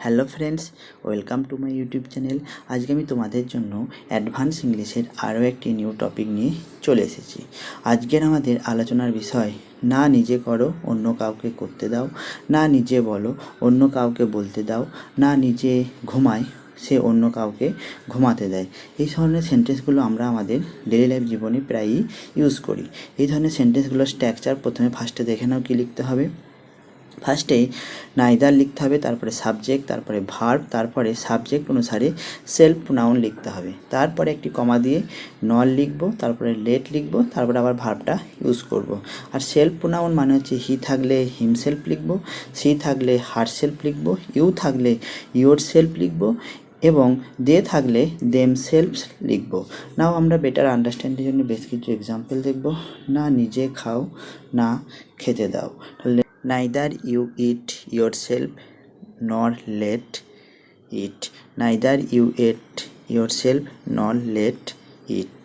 Hello friends, welcome to my YouTube channel. আজকে আমি তোমাদের জন্য অ্যাডভান্স ইংলিশের আরও একটি নিউ টপিক নিয়ে চলে এসেছি। আজকের আমাদের আলোচনার বিষয়, না নিজে করো অন্য কাউকে করতে দাও, না নিজে বলো অন্য কাউকে বলতে দাও, না নিজে ঘুমায় সে অন্য কাউকে ঘুমাতে দেয়। এই ধরনের সেন্টেন্সগুলো আমরা আমাদের ডেইলি লাইফ জীবনে প্রায়ই ইউজ করি। এই ধরনের সেন্টেন্সগুলোর স্ট্রাকচার প্রথমে ফার্স্টে দেখে নাও কী লিখতে হবে। ফার্স্টে নাইদার লিখতে হবে, তারপরে সাবজেক্ট, তারপরে ভার্ব, তারপরে সাবজেক্ট অনুসারে সেলফ প্রোনাউন লিখতে হবে। তারপরে একটি কমা দিয়ে নট লিখবো, তারপরে লেট লিখবো, তারপরে আবার ভার্বটা ইউজ করব। আর সেলফ প্রোনাউন মানে হচ্ছে হি থাকলে হিমসেলফ লিখবো, সি থাকলে হারসেলফ লিখবো, ইউ থাকলে ইয়োর সেলফ লিখবো এবং দে থাকলে দেম সেলফ লিখবো। নাও আমরা বেটার আন্ডারস্ট্যান্ডিংয়ের জন্য বেশ কিছু এক্সাম্পল দেখব। না নিজে খাও, না খেতে দাও। Neither you eat yourself nor let eat. Neither you eat yourself nor let eat.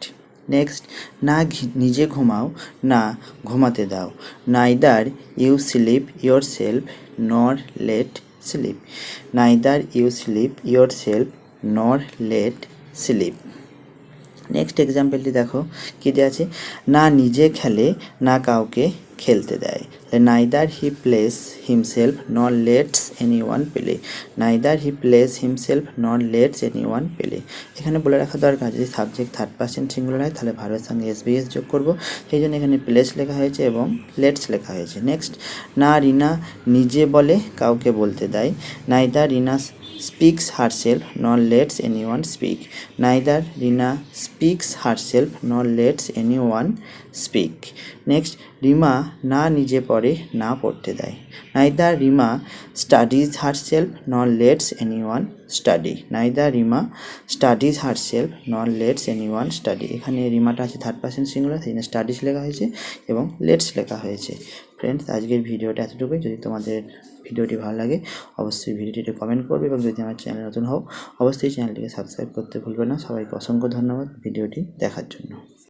Next, না নিজে ঘুমাও না ঘুমাতে দাও। Neither you sleep yourself nor let sleep. Neither you sleep yourself nor let sleep. Next এক্সাম্পলটি দেখো কী দেওয়া আছে, না নিজে খেলে না কাউকে খেলতে দেয়। নাইদার হি প্লেস হিমসেলফ নর let's any one play. Neither he plays himself নর লেটস এনি ওয়ান প্লে। এখানে বলে রাখা দরকার, যদি সাবজেক্ট থার্ড পার্সন সিঙ্গুলার হয় তাহলে ভার্বের সঙ্গে এসবিএস যোগ করব, সেই জন্য এখানে প্লেস লেখা হয়েছে এবং লেটস লেখা হয়েছে। নেক্সট, না রিনা নিজে বলে কাউকে বলতে দেয়। নাইদার রিনা speaks herself nor lets anyone speak. Neither Rina speaks herself nor lets anyone speak. Next, Rima না নিজে পড়ে না পড়তে দেয়। Neither Rima studies herself nor lets anyone study. Neither Rima studies herself nor lets anyone study. এখানে রিমাটা আছে third person singular, সেই জন্য স্টাডিজ লেখা হয়েছে এবং লেটস লেখা হয়েছে। ফ্রেন্ডস, আজকের ভিডিওটা এতটুকুই। যদি তোমাদের ভিডিওটি ভালো লাগে অবশ্যই ভিডিওটিতে কমেন্ট করবে এবং যদি আমার চ্যানেল নতুন হও অবশ্যই চ্যানেলটিকে সাবস্ক্রাইব করতে ভুলবে না। সবাইকে অসংখ্য ধন্যবাদ ভিডিওটি দেখার জন্য।